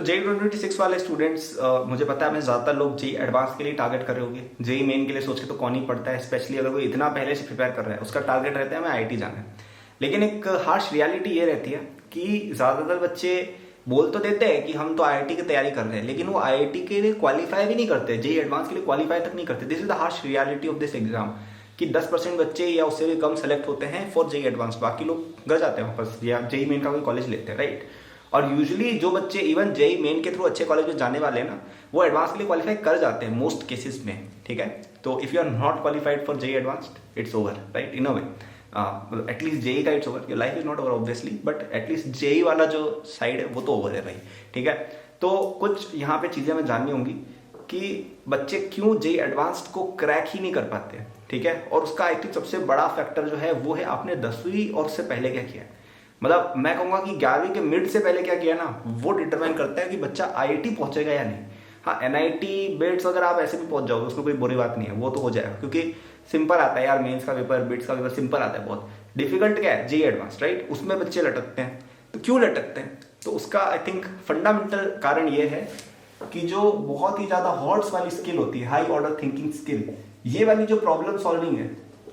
JEE 26 वाले students, मुझे पता है मैं ज़्यादातर लोग जेई एडवांस के लिए टारगेट कर रहे होंगे। जेई मेन के लिए सोच के तो कौन ही पढ़ता है, स्पेशली अगर कोई इतना पहले से प्रिपेयर कर रहा है, उसका टारगेट रहता है मैं आईआईटी जाना है। लेकिन एक हार्श रियलिटी ये रहती है कि ज़्यादातर बच्चे बोल तो देते हैं कि हम तो आईआईटी की तैयारी कर रहे हैं, लेकिन वो आईआईटी के लिए क्वालिफाई भी नहीं करते, जेई एडवांस के लिए क्वालिफाई तक नहीं करते। This is the harsh reality of this exam कि 10% बच्चे या उससे भी कम सेलेक्ट होते हैं फॉर जेई एडवांस, बाकी लोग घर जाते हैं वापस या जेई मेन का कोई कॉलेज लेते हैं, राइट। और यूजुअली जो बच्चे इवन जेई मेन के थ्रू अच्छे कॉलेज में जाने वाले हैं ना, वो एडवांस के लिए क्वालिफाई कर जाते हैं मोस्ट केसेस में, ठीक है। तो if you are not qualified for JEE Advanced, it's over, right, in a way. At least JEE का it's over, your life is not over obviously, but at least JEE वाला जो साइड है वो तो ओवर है भाई, ठीक है। तो कुछ यहाँ पे चीजें हमें जाननी होंगी कि बच्चे क्यों जेई एडवांस्ड को क्रैक ही नहीं कर पाते हैं, ठीक है। और उसका आई थिंक सबसे बड़ा फैक्टर जो है वो है आपने 10वीं और उससे पहले क्या किया है। मतलब मैं कहूंगा कि 11वीं के मिड से पहले क्या किया ना, वो डिटरमाइन करता है कि बच्चा आईआईटी पहुंचेगा या नहीं। हाँ, एनआईटी बिट्स अगर आप ऐसे भी पहुंच जाओगे उसमें कोई बुरी बात नहीं है, वो तो हो जाएगा, क्योंकि सिंपल आता है यार, मेंस का पेपर, बिट्स का पेपर सिंपल आता है। बहुत डिफिकल्ट क्या है, जेई एडवांस, राइट, उसमें बच्चे लटकते हैं। तो क्यों लटकते हैं, तो उसका आई थिंक फंडामेंटल कारण ये है कि जो बहुत ही ज्यादा हॉट्स वाली स्किल होती है, हाई ऑर्डर थिंकिंग स्किल, ये वाली जो प्रॉब्लम सॉल्विंग है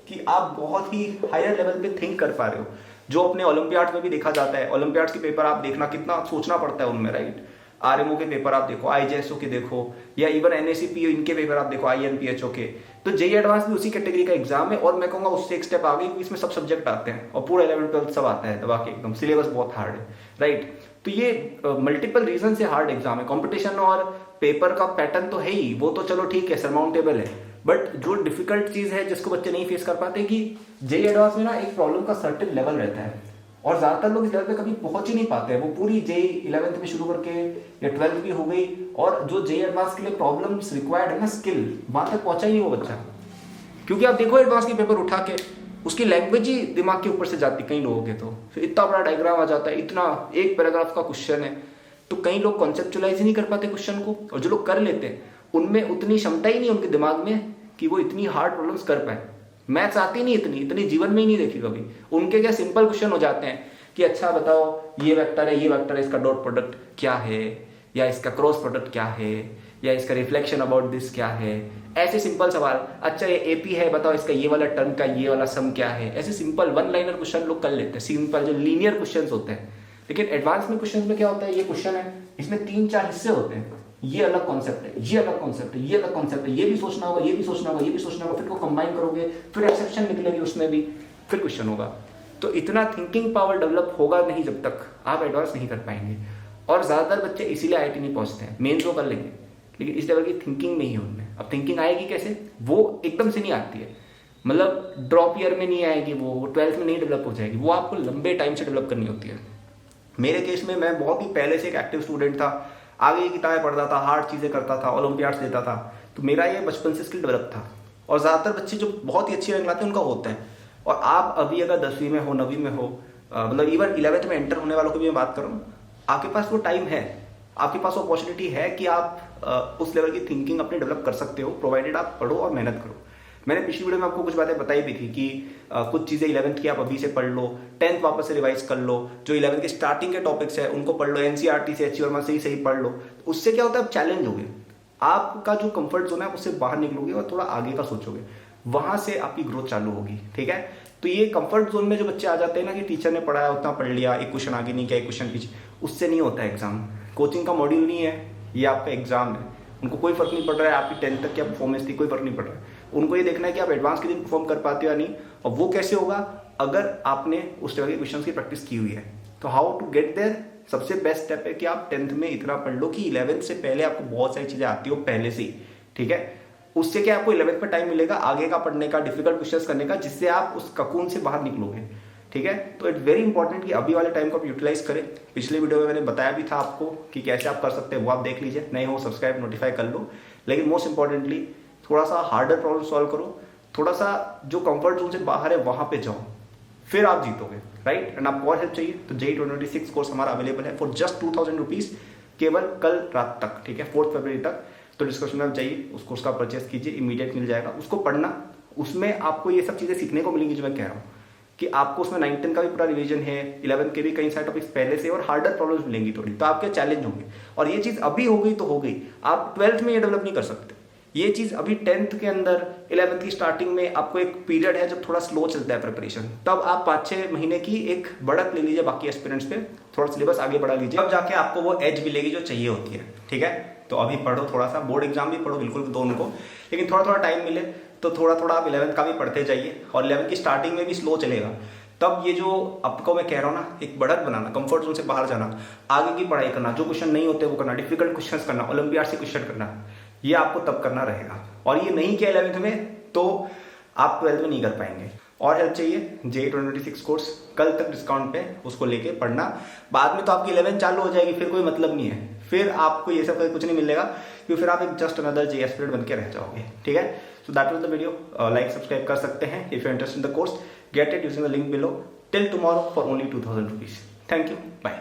कि आप बहुत ही हायर लेवल पे थिंक कर पा रहे हो, जो अपने ओलंपियाड में भी देखा जाता है। ओलंपियाड के पेपर आप देखना, कितना सोचना पड़ता है उनमें, राइट। आरएमओ के पेपर आप देखो, आईजेएसओ के देखो, या इवन एनएसीपीओ इनके पेपर आप देखो, आईएनपीएचओ के। तो जेई एडवांस भी उसी कैटेगरी का एग्जाम है, और मैं कहूंगा उससे एक स्टेप आगे, क्योंकि इसमें सब सब्जेक्ट आते हैं और पूरा 11th 12th सब आता है दबा के, एकदम सिलेबस बहुत हार्ड है, राइट। तो ये मल्टीपल रीजन से हार्ड एग्जाम है। कॉम्पिटिशन और पेपर का पैटर्न तो है ही, वो तो चलो ठीक है, सरमाउंटेबल है। बट जो डिफिकल्ट चीज है जिसको बच्चे नहीं फेस कर पाते कि जेई एडवांस में ना एक प्रॉब्लम का सर्टेन लेवल रहता है, और ज्यादातर लोग इस लेवल पे कभी पहुंच ही नहीं पाते हैं। वो पूरी जेई 11th में शुरू करके या 12th भी हो गई, और जो जेई एडवांस के लिए प्रॉब्लम्स रिक्वायर्ड है ना, स्किल, वहां तक पहुंचा ही नहीं वो बच्चा। क्योंकि आप देखो एडवांस के पेपर उठा के, उसकी लैंग्वेज ही दिमाग के ऊपर से जाती कई लोगों के, तो फिर इतना बड़ा डायग्राम आ जाता है, इतना एक पैराग्राफ का क्वेश्चन है, तो कई लोग कॉन्सेप्चुलाइज ही नहीं कर पाते क्वेश्चन को, और जो लोग कर लेते हैं उनमें उतनी क्षमता ही नहीं उनके दिमाग में कि वो इतनी हार्ड प्रॉब्लम्स कर पाए। मैथ्स आती नहीं, इतनी जीवन में ही नहीं देखी कभी। उनके क्या सिंपल क्वेश्चन हो जाते हैं कि अच्छा बताओ, ये वेक्टर है, ये वेक्टर है, इसका डॉट प्रोडक्ट क्या है, या इसका क्रॉस प्रोडक्ट क्या है, या इसका रिफ्लेक्शन अबाउट दिस क्या है। ऐसे सिंपल सवाल। अच्छा ये एपी है, बताओ इसका ये वाला टर्म का ये वाला सम क्या है। ऐसे सिंपल वन लाइनर क्वेश्चन लोग कर लेते हैं, सिंपल जो लीनियर क्वेश्चन होते हैं। लेकिन एडवांस में क्वेश्चन में क्या होता है, ये क्वेश्चन है, इसमें 3-4 हिस्से होते हैं, ये अलग कॉन्सेप्ट है, ये अलग कॉन्सेप्ट है, ये अलग कॉन्सेप्ट है, ये भी सोचना होगा, ये भी सोचना होगा, ये भी सोचना होगा, फिर को कंबाइन करोगे, फिर एक्सेप्शन निकलेगी उसमें भी, फिर क्वेश्चन होगा। तो इतना थिंकिंग पावर डेवलप होगा नहीं जब तक आप एडवांस नहीं कर पाएंगे। और ज्यादातर बच्चे इसीलिए आईआईटी नहीं पहुंचते हैं। मेन तो कर लेंगे, लेकिन इस लेवल की थिंकिंग नहीं है उनमें। अब थिंकिंग आएगी कैसे, वो एकदम से नहीं आती है, मतलब ड्रॉप ईयर में नहीं आएगी, वो 12th में नहीं डेवलप हो जाएगी, वो आपको लंबे टाइम से डेवलप करनी होती है। मेरे केस में मैं बहुत ही पहले से एक एक्टिव स्टूडेंट था, आगे की किताबें पढ़ता था, हार्ड चीजें करता था, ओलंपियाड्स देता था, तो मेरा ये बचपन से स्किल डेवलप था। और ज्यादातर बच्चे जो बहुत ही अच्छी रैंक लाते हैं उनका होता है। और आप अभी अगर 10वीं में हो, 9वीं में हो, मतलब इवन 11th में एंटर होने वालों की भी मैं बात करूँ, आपके पास वो टाइम है, आपके पास अपॉर्चुनिटी है कि आप उस लेवल की थिंकिंग अपनी डेवलप कर सकते हो, प्रोवाइडेड आप पढ़ो और मेहनत करो। मैंने पिछली वीडियो में आपको कुछ बातें बताई भी थी कि कुछ चीजें 11th की आप अभी से पढ़ लो, 10th वापस से रिवाइज कर लो, जो 11th के स्टार्टिंग के टॉपिक्स है उनको पढ़ लो, एनसीईआरटी से, एचई वर्मा से ही सही पढ़ लो। उससे क्या होता है, आप चैलेंज होगे, आपका जो कंफर्ट जोन है उससे बाहर निकलोगे और थोड़ा आगे का सोचोगे, वहां से आपकी ग्रोथ चालू होगी, ठीक है। तो ये कंफर्ट जोन में जो बच्चे आ जाते हैं ना कि टीचर ने पढ़ाया उतना पढ़ लिया, एक क्वेश्चन आगे नहीं किया, एक क्वेश्चन पीछे, उससे नहीं होता है एग्जाम। कोचिंग का मॉड्यूल नहीं है, ये आपका एग्जाम है। उनको कोई फर्क नहीं पड़ रहा है आपकी 10th तक क्या परफॉर्मेंस थी, कोई फर्क नहीं पड़ रहा है। उनको ये देखना है कि आप एडवांस के दिन परफॉर्म कर पाते हो या नहीं, और वो कैसे होगा, अगर आपने उस तरह के क्वेश्चंस की प्रैक्टिस की हुई है। तो हाउ टू गेट देयर, सबसे बेस्ट स्टेप है कि आप 10th में इतना पढ़ लो कि 11th से पहले आपको बहुत सारी चीजें आती हो पहले से ही, ठीक है। उससे क्या आपको 11th में टाइम मिलेगा आगे का पढ़ने का, डिफिकल्ट क्वेश्चंस करने का, जिससे आप उस ककून से बाहर निकलोगे, ठीक है। तो इट्स वेरी इंपॉर्टेंट कि अभी वाले टाइम को आप यूटिलाइज करें। पिछले वीडियो में मैंने बताया भी था आपको कि कैसे आप कर सकते हैं, वो आप देख लीजिए, नए हो सब्सक्राइब नोटिफाई कर लो। लेकिन मोस्ट इंपॉर्टेंटली थोड़ा सा हार्डर प्रॉब्लम सॉल्व करो, थोड़ा सा जो कंफर्ट जोन से बाहर है वहां पे जाओ, फिर आप जीतोगे, राइट। एंड आपको और हेल्प चाहिए तो जेई 2026 कोर्स हमारा अवेलेबल है फॉर जस्ट 2000 रुपीज, केवल कल रात तक, ठीक है, 4 फरवरी तक। तो डिस्क्रिप्शन में आप जाइए, उस कोर्स का परचेस कीजिए, इमीडिएट मिल जाएगा, उसको पढ़ना, उसमें आपको ये सब चीजें सीखने को मिलेंगी जो मैं कह रहा हूँ। कि आपको उसमें 9th का भी पूरा रिवीजन है, 11th के भी कई सारे टॉपिक्स पहले से और हार्डर प्रॉब्लम्स मिलेंगी थोड़ी, तो आपके चैलेंज होंगे। और ये चीज़ अभी हो गई तो हो गई, आप 12th में ये डेवलप नहीं कर सकते। ये चीज़ अभी 10th के अंदर, 11th की स्टार्टिंग में आपको एक पीरियड है जब थोड़ा स्लो चलता है प्रिपरेशन, तब आप 5-6 महीने की एक बढ़त ले लीजिए बाकी एस्पिरेंट्स पे, थोड़ा सिलेबस आगे बढ़ा लीजिए, अब जाके आपको वो एज मिलेगी जो चाहिए होती है। ठीक है, तो अभी पढ़ो थोड़ा सा, बोर्ड एग्जाम भी पढ़ो बिल्कुल दोनों को, लेकिन थोड़ा थोड़ा टाइम मिले तो थोड़ा थोड़ा आप 11th का भी पढ़ते जाइए, और 11th की स्टार्टिंग में भी स्लो चलेगा। तब ये जो आपको मैं कह रहा हूँ ना, एक बढ़त बनाना, कंफर्ट जोन से बाहर जाना, आगे की पढ़ाई करना, जो क्वेश्चन नहीं होते वो करना, डिफिकल्ट क्वेश्चंस करना, ओलंपियाड से क्वेश्चन करना, ये आपको तब करना रहेगा। और ये नहीं किया 11th में तो आप 12th में नहीं कर पाएंगे। और हेल्प चाहिए JEE 2026 कोर्स कल तक डिस्काउंट पे, उसको लेके पढ़ना। बाद में तो आपकी 11th चालू हो जाएगी, फिर कोई मतलब नहीं है, फिर आपको ये सब कुछ नहीं मिलेगा, क्योंकि फिर आप एक जस्ट अनदर JEE एस्पिरेंट बन के रह जाओगे। ठीक है, so that was the video. Like subscribe कर सकते हैं if you interested in the course, get it using the link below. Till tomorrow for only 2000 rupees. Thank you, bye.